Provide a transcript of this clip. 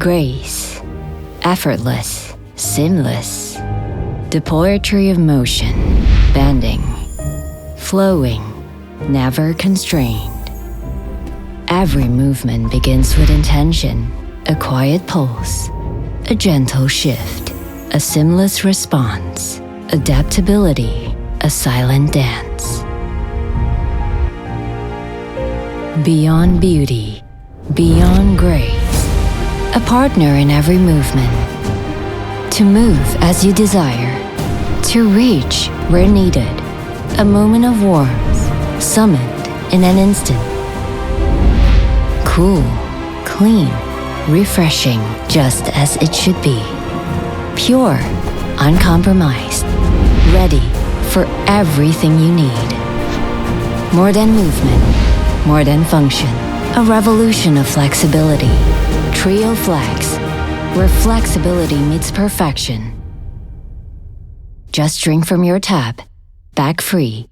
Grace, effortless, seamless. The poetry of motion, bending, flowing, never constrained. Every movement begins with intention, a quiet pulse, a gentle shift, a seamless response, adaptability, a silent dance. Beyond beauty, beyond grace, a partner in every movement. To move as you desire, to reach where needed, a moment of warmth, summoned in an instant. Cool, clean, refreshing, just as it should be. Pure, uncompromised, ready for everything you need. More than movement, more than function, a revolution of flexibility. Trio Flex, where flexibility meets perfection. Just drink from your tap, BACFREE.